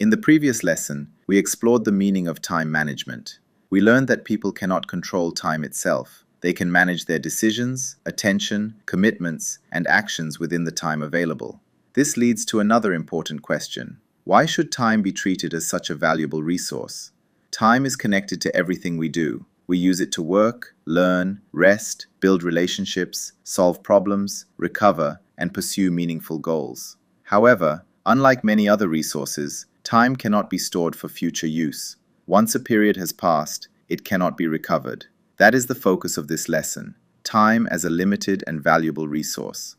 In the previous lesson, we explored the meaning of time management. We learned that people cannot control time itself. They can manage their decisions, attention, commitments, and actions within the time available. This leads to another important question. Why should time be treated as such a valuable resource? Time is connected to everything we do. We use it to work, learn, rest, build relationships, solve problems, recover, and pursue meaningful goals. However, unlike many other resources, time cannot be stored for future use. Once a period has passed, it cannot be recovered. That is the focus of this lesson, time as a limited and valuable resource.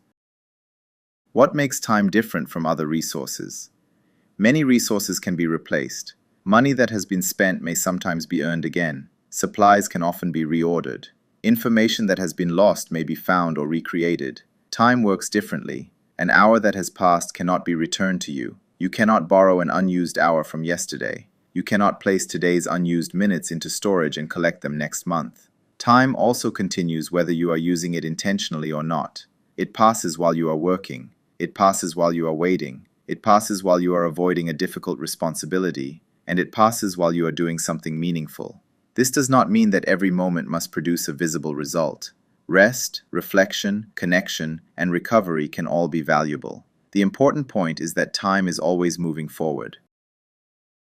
What makes time different from other resources? Many resources can be replaced. Money that has been spent may sometimes be earned again. Supplies can often be reordered. Information that has been lost may be found or recreated. Time works differently. An hour that has passed cannot be returned to you. You cannot borrow an unused hour from yesterday. You cannot place today's unused minutes into storage and collect them next month. Time also continues whether you are using it intentionally or not. It passes while you are working. It passes while you are waiting. It passes while you are avoiding a difficult responsibility. And it passes while you are doing something meaningful. This does not mean that every moment must produce a visible result. Rest, reflection, connection, and recovery can all be valuable. The important point is that time is always moving forward.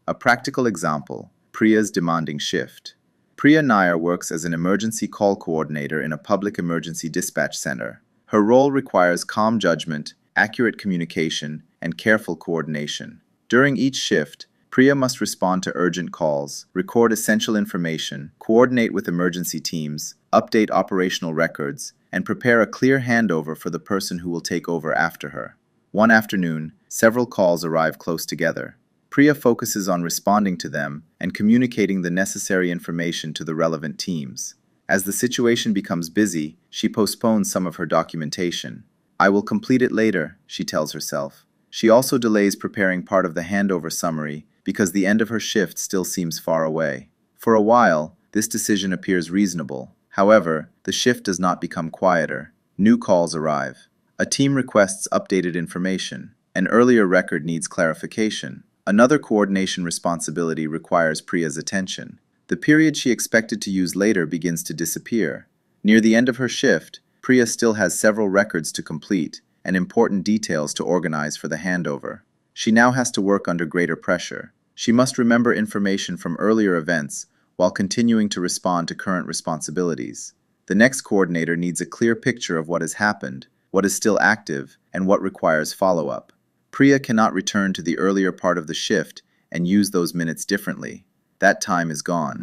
A practical example, Priya's demanding shift. Priya Nair works as an emergency call coordinator in a public emergency dispatch center. Her role requires calm judgment, accurate communication, and careful coordination. During each shift, Priya must respond to urgent calls, record essential information, coordinate with emergency teams, update operational records, and prepare a clear handover for the person who will take over after her. One afternoon, several calls arrive close together. Priya focuses on responding to them and communicating the necessary information to the relevant teams. As the situation becomes busy, she postpones some of her documentation. "I will complete it later," she tells herself. She also delays preparing part of the handover summary because the end of her shift still seems far away. For a while, this decision appears reasonable. However, the shift does not become quieter. New calls arrive. A team requests updated information. An earlier record needs clarification. Another coordination responsibility requires Priya's attention. The period she expected to use later begins to disappear. Near the end of her shift, Priya still has several records to complete and important details to organize for the handover. She now has to work under greater pressure. She must remember information from earlier events while continuing to respond to current responsibilities. The next coordinator needs a clear picture of what has happened, what is still active, and what requires follow-up. Priya cannot return to the earlier part of the shift and use those minutes differently. That time is gone.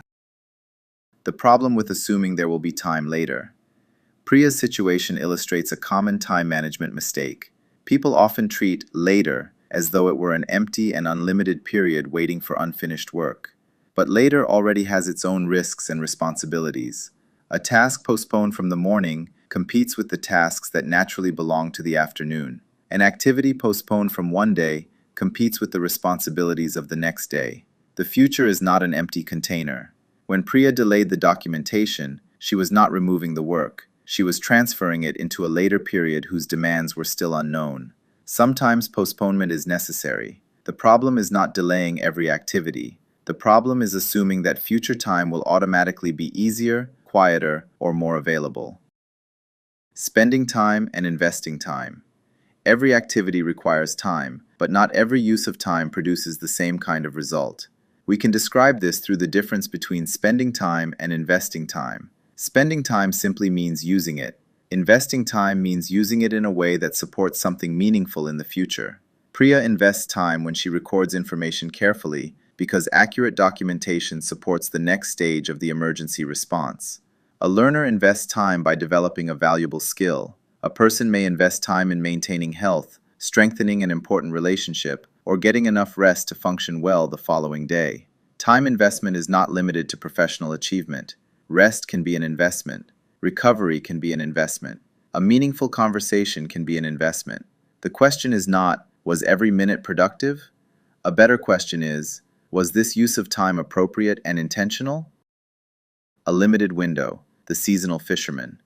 The problem with assuming there will be time later. Priya's situation illustrates a common time management mistake. People often treat later as though it were an empty and unlimited period waiting for unfinished work. But later already has its own risks and responsibilities. A task postponed from the morning competes with the tasks that naturally belong to the afternoon. An activity postponed from one day competes with the responsibilities of the next day. The future is not an empty container. When Priya delayed the documentation, she was not removing the work. She was transferring it into a later period whose demands were still unknown. Sometimes postponement is necessary. The problem is not delaying every activity. The problem is assuming that future time will automatically be easier, quieter, or more available. Spending time and investing time. Every activity requires time, but not every use of time produces the same kind of result. We can describe this through the difference between spending time and investing time. Spending time simply means using it. Investing time means using it in a way that supports something meaningful in the future. Priya invests time when she records information carefully because accurate documentation supports the next stage of the emergency response. A learner invests time by developing a valuable skill. A person may invest time in maintaining health, strengthening an important relationship, or getting enough rest to function well the following day. Time investment is not limited to professional achievement. Rest can be an investment. Recovery can be an investment. A meaningful conversation can be an investment. The question is not, was every minute productive? A better question is, was this use of time appropriate and intentional? A limited window, the seasonal fisherman.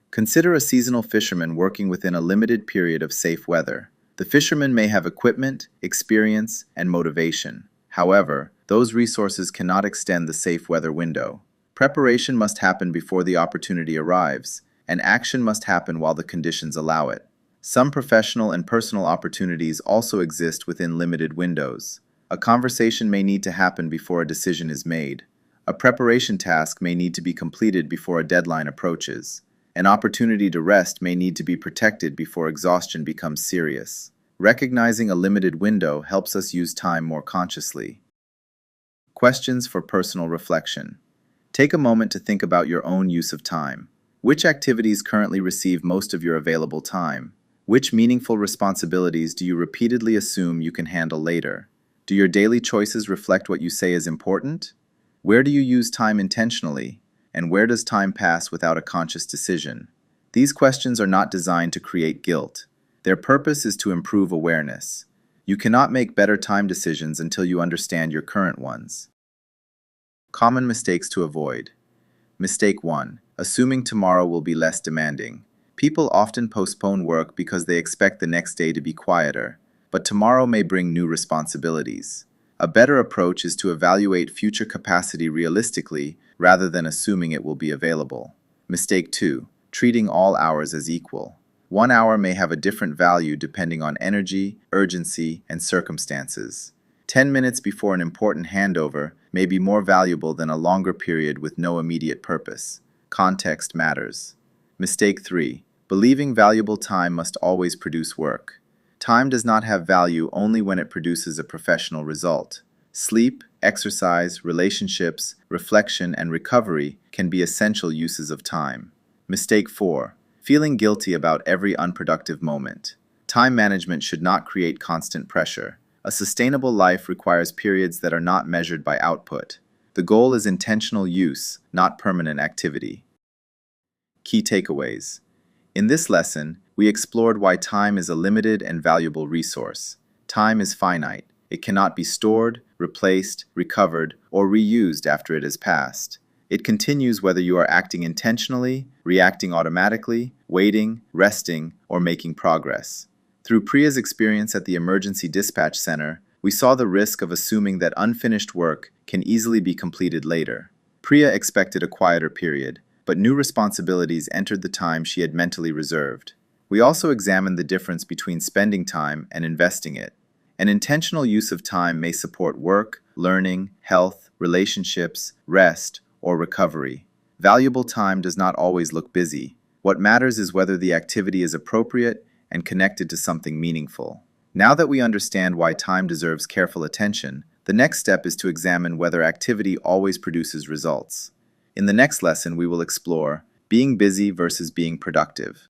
Consider a seasonal fisherman working within a limited period of safe weather. The fisherman may have equipment, experience, and motivation. However, those resources cannot extend the safe weather window. Preparation must happen before the opportunity arrives, and action must happen while the conditions allow it. Some professional and personal opportunities also exist within limited windows. A conversation may need to happen before a decision is made. A preparation task may need to be completed before a deadline approaches. An opportunity to rest may need to be protected before exhaustion becomes serious. Recognizing a limited window helps us use time more consciously. Questions for personal reflection. Take a moment to think about your own use of time. Which activities currently receive most of your available time? Which meaningful responsibilities do you repeatedly assume you can handle later? Do your daily choices reflect what you say is important? Where do you use time intentionally? And where does time pass without a conscious decision? These questions are not designed to create guilt. Their purpose is to improve awareness. You cannot make better time decisions until you understand your current ones. Common mistakes to avoid. Mistake 1. Assuming tomorrow will be less demanding. People often postpone work because they expect the next day to be quieter, but tomorrow may bring new responsibilities. A better approach is to evaluate future capacity realistically rather than assuming it will be available. Mistake 2. Treating all hours as equal. 1 hour may have a different value depending on energy, urgency, and circumstances. 10 minutes before an important handover may be more valuable than a longer period with no immediate purpose. Context matters. Mistake 3. Believing valuable time must always produce work. Time does not have value only when it produces a professional result. Sleep, exercise, relationships, reflection, and recovery can be essential uses of time. Mistake 4. Feeling guilty about every unproductive moment. Time management should not create constant pressure. A sustainable life requires periods that are not measured by output. The goal is intentional use, not permanent activity. Key takeaways. In this lesson, we explored why time is a limited and valuable resource. Time is finite. It cannot be stored, replaced, recovered, or reused after it has passed. It continues whether you are acting intentionally, reacting automatically, waiting, resting, or making progress. Through Priya's experience at the Emergency Dispatch Center, we saw the risk of assuming that unfinished work can easily be completed later. Priya expected a quieter period, but new responsibilities entered the time she had mentally reserved. We also examined the difference between spending time and investing it. An intentional use of time may support work, learning, health, relationships, rest, or recovery. Valuable time does not always look busy. What matters is whether the activity is appropriate and connected to something meaningful. Now that we understand why time deserves careful attention, the next step is to examine whether activity always produces results. In the next lesson, we will explore being busy versus being productive.